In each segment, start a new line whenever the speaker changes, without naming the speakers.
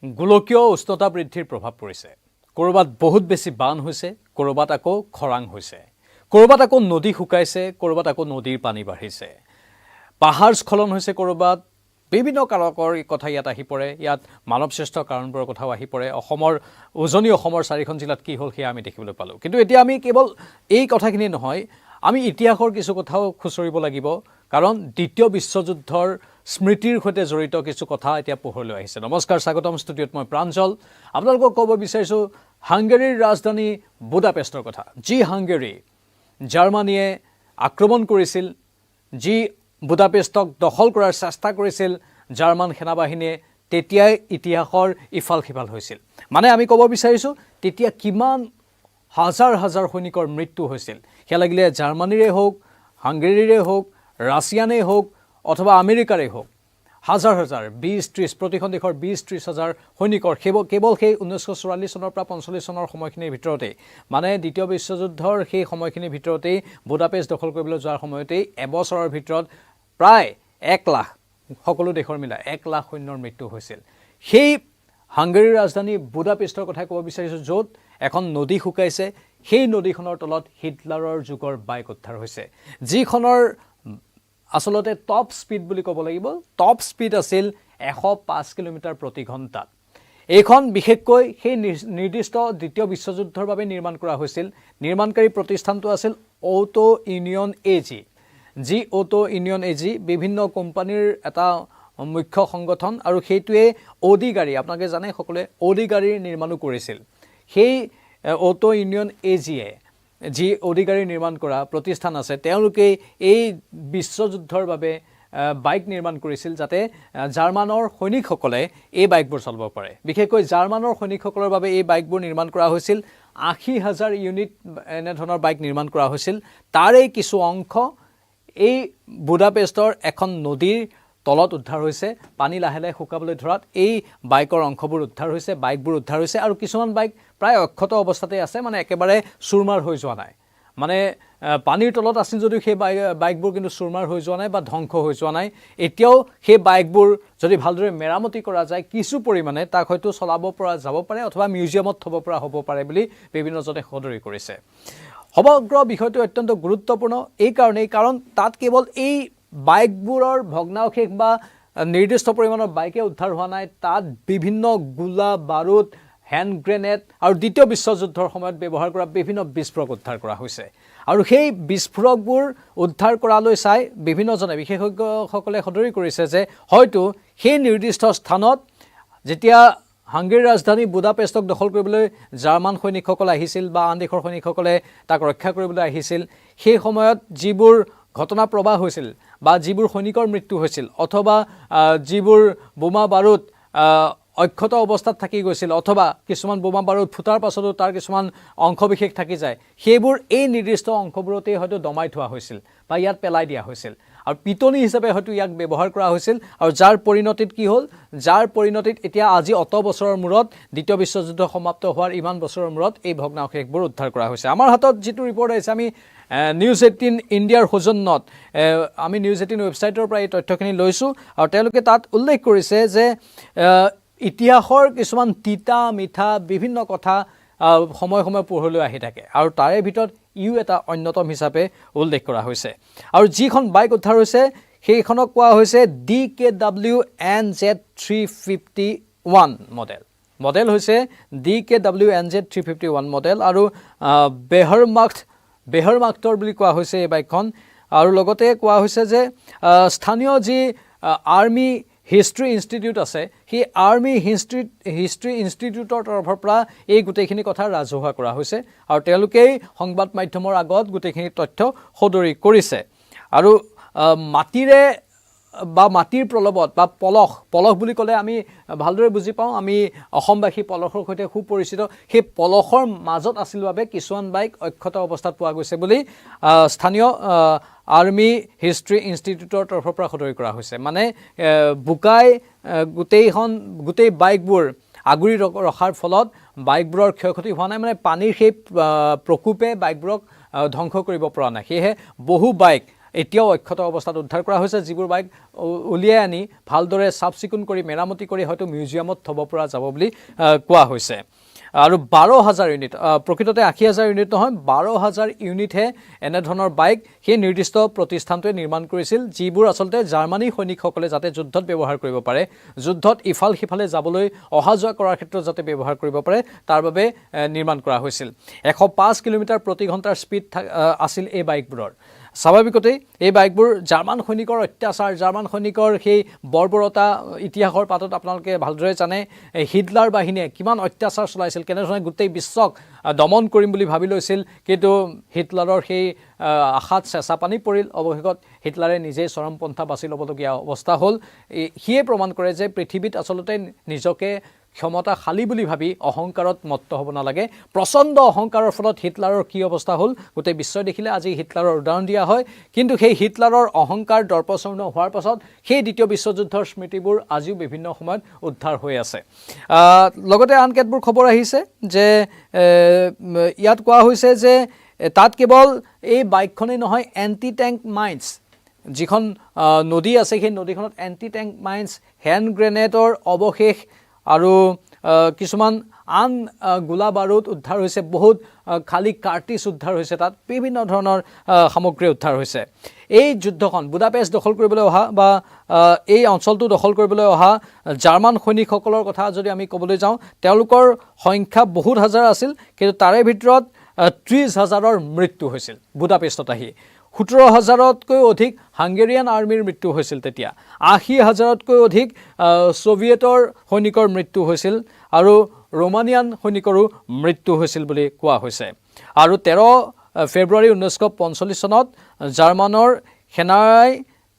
গোলকীয় উষ্ণতা বৃদ্ধিৰ প্ৰভাৱ পৰিছে। কৰবাত বহুত বেছি বান হৈছে, কৰবাত আকৌ খৰাং হৈছে, কৰবাত আকৌ নদী শুকাইছে, কৰবাত আকৌ নদীৰ পানী বাঢ়িছে, পাহাৰ স্খলন হৈছে, কৰবাত বিভিন্ন কাৰকৰ কথা ইয়াত আহি পৰে। ইয়াত মানৱসৃষ্ট কাৰণবোৰৰ কথাও আহি পৰে। উজনি অসমৰ 4খন জিলাত কি হ'ল সেয়া আমি দেখিবলৈ পালোঁ। কিন্তু এতিয়া আমি কেৱল এই কথাখিনি নহয়, আমি ইতিহাসৰ কিছু কথাও খুচৰিব লাগিব, কাৰণ দ্বিতীয় বিশ্বযুদ্ধৰ স্মৃতিৰ সৈতে জড়িত কিছু কথা এতিয়া পোহৰলৈ আহিছে। নমস্কাৰ, স্বাগতম ষ্টুডিঅ'ত মই প্ৰাঞ্জল। আপোনালোকক ক'ব বিচাৰিছোঁ হাংগেৰীৰ ৰাজধানী বুদাপেষ্টৰ কথা। যি হাংগেৰী জাৰ্মানীয়ে আক্ৰমণ কৰিছিল, যি বুদাপেষ্টক দখল কৰাৰ চেষ্টা কৰিছিল জাৰ্মান সেনাবাহিনীয়ে, তেতিয়াই ইতিহাসৰ ইফাল সিফাল হৈছিল। মানে আমি ক'ব বিচাৰিছোঁ তেতিয়া কিমান হাজাৰ হাজাৰ সৈনিকৰ মৃত্যু হৈছিল। সেয়া লাগিলে জাৰ্মানীৰে হওক, হাংগেৰীৰে হওক, ৰাছিয়ানেই হওক অথবা আমেৰিকাৰেই হওক, হাজাৰ হাজাৰ 20-30 প্ৰতিখন দেশৰ 20-30 হাজাৰ সৈনিকৰ কেৱল সেই 1944 চনৰ পৰা 45 চনৰ সময়খিনিৰ ভিতৰতেই, মানে দ্বিতীয় বিশ্বযুদ্ধৰ সেই সময়খিনিৰ ভিতৰতেই বুদাপেষ্ট দখল কৰিবলৈ যোৱাৰ সময়তেই এবছৰৰ ভিতৰত প্ৰায় 1 লাখ, সকলো দেশৰ মিলাই 1 লাখ সৈন্যৰ মৃত্যু হৈছিল। সেই হাংগেৰীৰ ৰাজধানী বুদাপেষ্টৰ কথাই ক'ব বিচাৰিছোঁ, য'ত এখন নদী শুকাইছে, সেই নদীখনৰ তলত হিটলাৰৰ যুগৰ বাইক উদ্ধাৰ হৈছে, যিখনৰ আচলতে টপ স্পীড বুলি ক'ব লাগিব। টপ স্পীড আছিল 105 কিলোমিটাৰ প্ৰতি ঘণ্টাত। এইখন বিশেষকৈ সেই নিৰ্দিষ্ট দ্বিতীয় বিশ্বযুদ্ধৰ বাবে নিৰ্মাণ কৰা হৈছিল। নিৰ্মাণকাৰী প্ৰতিষ্ঠানটো আছিল অটো ইউনিয়ন এজি। যি অটো ইউনিয়ন এজি বিভিন্ন কোম্পানীৰ এটা মুখ্য সংগঠন, আৰু সেইটোৱে অডি গাড়ী, আপোনালোকে জানে সকলোৱে অডি গাড়ীৰ নিৰ্মাণো কৰিছিল। সেই অটো ইউনিয়ন এজিয়ে যি অডি গাড়ী নিৰ্মাণ কৰা প্ৰতিষ্ঠান আছে, তেওঁলোকে এই বিশ্বযুদ্ধৰ বাবে বাইক নিৰ্মাণ কৰিছিল, যাতে জাৰ্মানৰ সৈনিকসকলে এই বাইকবোৰ চলাব পাৰে। বিশেষকৈ জাৰ্মানৰ সৈনিকসকলৰ বাবে এই বাইকবোৰ নিৰ্মাণ কৰা হৈছিল। 80,000 ইউনিট এনেধৰণৰ বাইক নিৰ্মাণ কৰা হৈছিল। তাৰে কিছু অংশ এই বুদাপেষ্টৰ এখন নদীৰ তলত উদ্ধাৰ হৈছে। পানী লাহে লাহে শুকাবলৈ ধৰাত এই বাইকৰ অংশবোৰ উদ্ধাৰ হৈছে, বাইকবোৰ উদ্ধাৰ হৈছে, আৰু কিছুমান বাইক প্ৰায় অক্ষত অৱস্থাতে আছে, মানে একেবাৰে চুৰমাৰ হৈ যোৱা নাই। মানে পানীৰ তলত আছিল যদিও সেই বাইকবোৰ কিন্তু চুৰমাৰ হৈ যোৱা নাই বা ধ্বংস হৈ যোৱা নাই। এতিয়াও সেই বাইকবোৰ যদি ভালদৰে মেৰামতি কৰা যায়, কিছু পৰিমাণে তাক হয়তো চলাব পৰা যাব পাৰে অথবা মিউজিয়ামত থ'ব পৰা হ'ব পাৰে বুলি বিভিন্নজনে সদৰি কৰিছে। সমগ্ৰ বিষয়টো অত্যন্ত গুৰুত্বপূৰ্ণ এই কাৰণেই, কাৰণ তাত কেৱল এই বাইকবোৰৰ ভগ্নাৱশেষ বা নিৰ্দিষ্ট পৰিমাণৰ বাইকে উদ্ধাৰ হোৱা নাই, তাত বিভিন্ন গোলা বাৰুদ, হেণ্ড গ্ৰেনেড আৰু দ্বিতীয় বিশ্বযুদ্ধৰ সময়ত ব্যৱহাৰ কৰা বিভিন্ন বিস্ফোৰক উদ্ধাৰ কৰা হৈছে। আৰু সেই বিস্ফোৰকবোৰ উদ্ধাৰ কৰালৈ চাই বিভিন্নজনে, বিশেষজ্ঞসকলে সদৰি কৰিছে যে হয়তো সেই নিৰ্দিষ্ট স্থানত যেতিয়া হাংগেৰীৰ ৰাজধানী বুদাপেষ্টক দখল কৰিবলৈ জাৰ্মান সৈনিকসকল আহিছিল বা আন দেশৰ সৈনিকসকলে তাক ৰক্ষা কৰিবলৈ আহিছিল, সেই সময়ত যিবোৰ ঘটনা প্ৰবাহ হৈছিল বা যিবোৰ সৈনিকৰ মৃত্যু হৈছিল, অথবা যিবোৰ বোমা বাৰুদ অক্ষত অৱস্থাত থাকি গৈছিল, অথবা কিছুমান বোমা বাৰুদ ফুটাৰ পাছতো তাৰ কিছুমান অংশবিশেষ থাকি যায়, সেইবোৰ এই নিৰ্দিষ্ট অংশবোৰতেই হয়তো দমাই থোৱা হৈছিল বা ইয়াত পেলাই দিয়া হৈছিল, আৰু পিটনি হিচাপে হয়তো ইয়াক ব্যৱহাৰ কৰা হৈছিল। আৰু যাৰ পৰিণতিত কি হ'ল, যাৰ পৰিণতিত এতিয়া আজি অত বছৰৰ মূৰত, দ্বিতীয় বিশ্বযুদ্ধ সমাপ্ত হোৱাৰ ইমান বছৰৰ মূৰত এই ভগ্নাৱশেষবোৰ উদ্ধাৰ কৰা হৈছে। আমাৰ হাতত যিটো ৰিপৰ্ট আহিছে, আমি নিউজ 18 ইণ্ডিয়াৰ সৌজন্যত আমি নিউজ 18 ৱেবছাইটৰ পৰা এই তথ্যখিনি লৈছোঁ, আৰু তেওঁলোকে তাত উল্লেখ কৰিছে যে ইতিহাসৰ কিছুমান তিতা মিঠা বিভিন্ন কথা সময়ে সময়ে পোহৰলৈ আহি থাকে, আৰু তাৰে ভিতৰত এটা অন্যতম হিচাপে উল্লেখ কৰা হৈছে। আৰু যিখন বাইক উদ্ধাৰ হৈছে সেইখনক কোৱা হৈছে DKWNZ351 মডেল হৈছে DKWNZ351 মডেল, আৰু বেহৰমাক্টৰ বুলি কোৱা হৈছে এই বাইকখন। আৰু লগতে কোৱা হৈছে যে স্থানীয় যি আৰ্মি হিষ্ট্ৰী ইনষ্টিটিউট আছে, সেই আৰ্মি হিষ্ট্ৰী ইনষ্টিটিউটৰ তৰফৰ পৰা এই গোটেইখিনি কথা ৰাজহুৱা কৰা হৈছে, আৰু তেওঁলোকেই সংবাদ মাধ্যমৰ আগত গোটেইখিনি তথ্য সদৰি কৰিছে। আৰু মাটিৰে বা মাটিৰ প্ৰলোভত বা পলস বুলি ক'লে আমি ভালদৰে বুজি পাওঁ, আমি অসমবাসী পলসৰ সৈতে সুপৰিচিত। সেই পলসৰ মাজত আছিল বাবে কিছুমান বাইক অক্ষত অৱস্থাত পোৱা গৈছে বুলি স্থানীয় আৰ্মি হিষ্ট্ৰী ইনষ্টিটিউটৰ তৰফৰ পৰা সদৰি কৰা হৈছে। মানে বোকাই গোটেই বাইকবোৰ আগুৰি ৰখাৰ ফলত বাইকবোৰৰ ক্ষয়ক্ষতি হোৱা নাই, মানে পানীৰ সেই প্ৰকোপে বাইকবোৰক ধ্বংস কৰিব পৰা নাই। সেয়েহে বহু বাইক এতিয়াও অক্ষত অৱস্থাত উদ্ধাৰ কৰা হৈছে, যিবোৰ বাইক উলিয়াই আনি ভালদৰে চাফ চিকুণ কৰি মেৰামতি কৰি হয়তো মিউজিয়ামত থ'ব পৰা যাব বুলি কোৱা হৈছে। আৰু 12,000 ইউনিট, প্ৰকৃততে 80,000 ইউনিট নহয়, 12,000 ইউনিটহে এনেধৰণৰ বাইক সেই নিৰ্দিষ্ট প্ৰতিষ্ঠানটোৱে নিৰ্মাণ কৰিছিল, যিবোৰ আচলতে জাৰ্মানী সৈনিকসকলে যাতে যুদ্ধত ব্যৱহাৰ কৰিব পাৰে, যুদ্ধত ইফাল সিফালে যাবলৈ অহা যোৱা কৰাৰ ক্ষেত্ৰত যাতে ব্যৱহাৰ কৰিব পাৰে তাৰ বাবে নিৰ্মাণ কৰা হৈছিল। 105 কিলোমিটাৰ প্ৰতি ঘণ্টাৰ স্পীড আছিল এই বাইকবোৰৰ। স্বাভাৱিকতেই এই বাইকবোৰ জাৰ্মান সৈনিকৰ অত্যাচাৰ, জাৰ্মান সৈনিকৰ সেই বৰ্বৰতা ইতিহাসৰ পাতত আপোনালোকে ভালদৰে জানে। হিটলাৰ বাহিনীয়ে কিমান অত্যাচাৰ চলাইছিল, কেনেধৰণে গোটেই বিশ্বক দমন কৰিম বুলি ভাবি লৈছিল, কিন্তু হিটলাৰৰ সেই আশাত চেঁচা পানী পৰিল। অৱশেষত হিটলাৰে নিজেই চৰমপন্থা বাছি ল'বলগীয়া অৱস্থা হ'ল। সিয়ে প্ৰমাণ কৰে যে পৃথিৱীত আচলতে নিজকে ক্ষমতাশালী বুলি ভাবি অহংকাৰত মত্ত হ'ব নালাগে। প্ৰচণ্ড অহংকাৰৰ ফলত হিটলাৰৰ কি অৱস্থা হ'ল গোটেই বিশ্বই দেখিলে। আজি হিটলাৰৰ উদাহৰণ দিয়া হয়, কিন্তু সেই হিটলাৰৰ অহংকাৰ দৰ্পচূৰ্ণ হোৱাৰ পাছত সেই দ্বিতীয় বিশ্বযুদ্ধৰ স্মৃতিবোৰ আজিও বিভিন্ন সময়ত উদ্ধাৰ হৈ আছে। লগতে আন কেতবোৰ খবৰ আহিছে যে ইয়াত কোৱা হৈছে যে তাত কেৱল এই বাইকখনেই নহয়, এণ্টি টেংক মাইন্স যিখন নদী আছে সেই নদীখনত এণ্টি টেংক মাইন্স, হেণ্ড গ্ৰেনেডৰ অৱশেষ আৰু কিছুমান আন গোলা বাৰুদ উদ্ধাৰ হৈছে, বহুত খালী কাৰ্টিজ উদ্ধাৰ হৈছে, তাত বিভিন্ন ধৰণৰ সামগ্ৰী উদ্ধাৰ হৈছে। এই যুদ্ধখন বুদাপেষ্ট দখল কৰিবলৈ অহা বা এই অঞ্চলটো দখল কৰিবলৈ অহা জাৰ্মান সৈনিকসকলৰ কথা যদি আমি ক'বলৈ যাওঁ, তেওঁলোকৰ সংখ্যা বহুত হাজাৰ আছিল, কিন্তু তাৰে ভিতৰত 30,000ৰ মৃত্যু হৈছিল বুদাপেষ্টত আহি। 17,000তকৈ অধিক হাংগেৰিয়ান আৰ্মিৰ মৃত্যু হৈছিল তেতিয়া। 80,000তকৈ অধিক ছোভিয়েটৰ সৈনিকৰ মৃত্যু হৈছিল আৰু ৰোমানিয়ান সৈনিকৰো মৃত্যু হৈছিল বুলি কোৱা হৈছে। আৰু 13 ফেব্ৰুৱাৰী 1945 চনত জাৰ্মানৰ সেনাই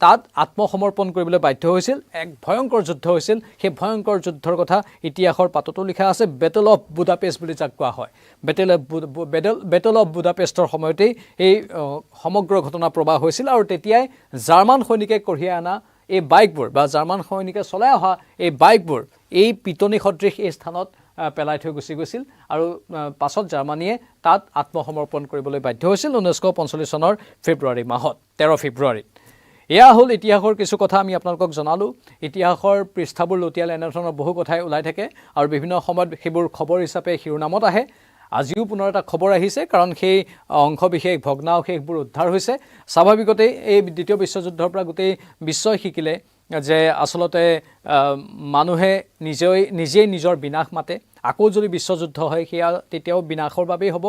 তাত আত্মসমৰ্পণ কৰিবলৈ বাধ্য হৈছিল। এক ভয়ংকৰ যুদ্ধ হৈছিল। সেই ভয়ংকৰ যুদ্ধৰ কথা ইতিহাসৰ পাততো লিখা আছে। বেটল অফ বুদাপেষ্ট বুলি যাক কোৱা হয়। বেটল অফ বুদাপেষ্টৰ সময়তেই এই সমগ্ৰ ঘটনা প্ৰবাহ হৈছিল আৰু তেতিয়াই জাৰ্মান সৈনিকে কঢ়িয়াই অনা এই বাইকবোৰ বা জাৰ্মান সৈনিকে চলাই অহা এই বাইকবোৰ এই পিটনি সদৃশ এই স্থানত পেলাই থৈ গুচি গৈছিল আৰু পাছত জাৰ্মানীয়ে তাত আত্মসমৰ্পণ কৰিবলৈ বাধ্য হৈছিল 1945 চনৰ ফেব্ৰুৱাৰী মাহত, 13 ফেব্ৰুৱাৰীত। এয়া হ'ল ইতিহাসৰ কিছু কথা আমি আপোনালোকক জনালোঁ। ইতিহাসৰ পৃষ্ঠাবোৰ লুটিয়ালে এনেধৰণৰ বহু কথাই ওলাই থাকে আৰু বিভিন্ন সময়ত সেইবোৰ খবৰ হিচাপে শিৰোনামত আহে। আজিও পুনৰ এটা খবৰ আহিছে, কাৰণ সেই অংশবিশেষ ভগ্নাৱশেষবোৰ উদ্ধাৰ হৈছে। স্বাভাৱিকতেই এই দ্বিতীয় বিশ্বযুদ্ধৰ পৰা গোটেই বিশ্বই শিকিলে যে আচলতে মানুহে নিজেই নিজৰ বিনাশ মাতে। আকৌ যদি বিশ্বযুদ্ধ হয় সেয়া তেতিয়াও বিনাশৰ বাবেই হ'ব।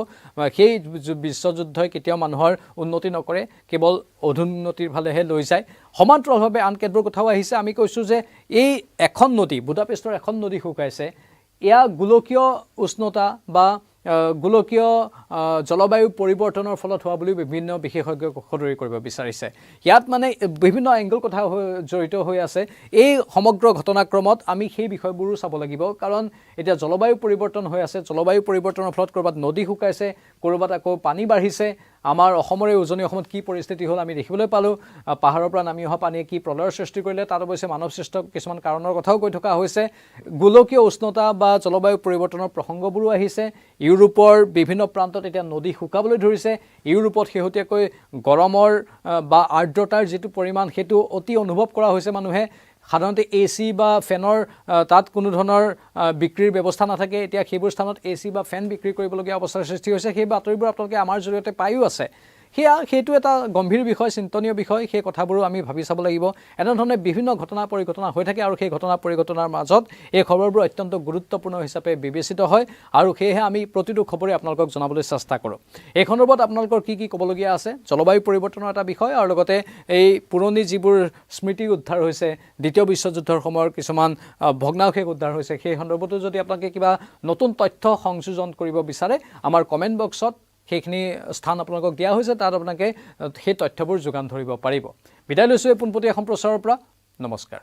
সেই বিশ্বযুদ্ধই কেতিয়াও মানুহৰ উন্নতি নকৰে, কেৱল অধুন্নতিৰ ফালেহে লৈ যায়। সমান্তৰালভাৱে আন কেতবোৰ কথাও আহিছে। আমি কৈছোঁ যে এই এখন নদী, বুদাপেষ্টৰ এখন নদী শুকাইছে, এয়া গোলকীয় উষ্ণতা বা গোলকীয় জলবায়ু পৰিৱৰ্তনৰ ফলত হোৱা বুলি বিভিন্ন বিশেষজ্ঞই সদৰি কৰিব বিচাৰিছে। ইয়াত মানে বিভিন্ন এংগল কথা জড়িত হৈ আছে। এই সমগ্ৰ ঘটনাক্ৰমত আমি সেই বিষয়বোৰো চাব লাগিব, কাৰণ এতিয়া জলবায়ু পৰিৱৰ্তন হৈ আছে। জলবায়ু পৰিৱৰ্তনৰ ফলত ক'ৰবাত নদী শুকাইছে, ক'ৰবাত আকৌ পানী বাঢ়িছে। আমাৰ অসমৰে উজনি অসমত কি পৰিস্থিতি হ'ল আমি দেখিবলৈ পালোঁ। পাহাৰৰ পৰা নামি অহা পানীয়ে কি প্ৰলয়ৰ সৃষ্টি কৰিলে, তাত অৱশ্যে মানৱ সৃষ্ট কিছুমান কাৰণৰ কথাও কৈ থকা হৈছে। গোলকীয় উষ্ণতা বা জলবায়ু পৰিৱৰ্তনৰ প্ৰসংগবোৰো আহিছে। ইউৰোপৰ বিভিন্ন প্ৰান্তত এতিয়া নদী শুকাবলৈ ধৰিছে। ইউৰোপত শেহতীয়াকৈ গৰমৰ বা আৰ্দ্ৰতাৰ যিটো পৰিমাণ সেইটো অতি অনুভৱ কৰা হৈছে মানুহে। সাধাৰণতে AC বা ফেনৰ তাত কোনো ধৰণৰ বিক্ৰীৰ ব্যৱস্থা নাথাকে। এতিয়া সেইবোৰ স্থানত AC বা ফেন বিক্ৰী কৰিবলগীয়া অৱস্থাৰ সৃষ্টি হৈছে। সেই বাতৰিবোৰ আপোনালোকে আমাৰ জৰিয়তে পায়ো আছে। সেইটো এটা গম্ভীৰ বিষয়, চিন্তনীয় বিষয়। সেই কথাবোৰো আমি ভাবি চাব লাগিব। এনেধৰণে বিভিন্ন ঘটনা পৰিঘটনা হৈ থাকে আৰু সেই ঘটনা পৰিঘটনাৰ মাজত এই খবৰবোৰ অত্যন্ত গুৰুত্বপূৰ্ণ হিচাপে বিবেচিত হয় আৰু সেয়েহে আমি প্ৰতিটো খবৰে আপোনালোকক জনাবলৈ চেষ্টা কৰোঁ। এই সন্দৰ্ভত আপোনালোকৰ কি ক'বলগীয়া আছে, জলবায়ু পৰিৱৰ্তনৰ এটা বিষয় আৰু লগতে এই পুৰণি যিবোৰ স্মৃতি উদ্ধাৰ হৈছে, দ্বিতীয় বিশ্বযুদ্ধৰ সময়ৰ কিছুমান ভগ্নাৱশেষ উদ্ধাৰ হৈছে, সেই সন্দৰ্ভতো যদি আপোনালোকে কিবা নতুন তথ্য সংযোজন কৰিব বিচাৰে, আমাৰ কমেণ্ট বক্সত সেইখিনি স্থান আপোনালোকক দিয়া হৈছে, তাত আপোনালোকে সেই তথ্যবোৰ যোগান ধৰিব পাৰিব। বিদায় লৈছোঁ এই পোনপটীয়া সম্প্ৰচাৰৰ পৰা। নমস্কাৰ।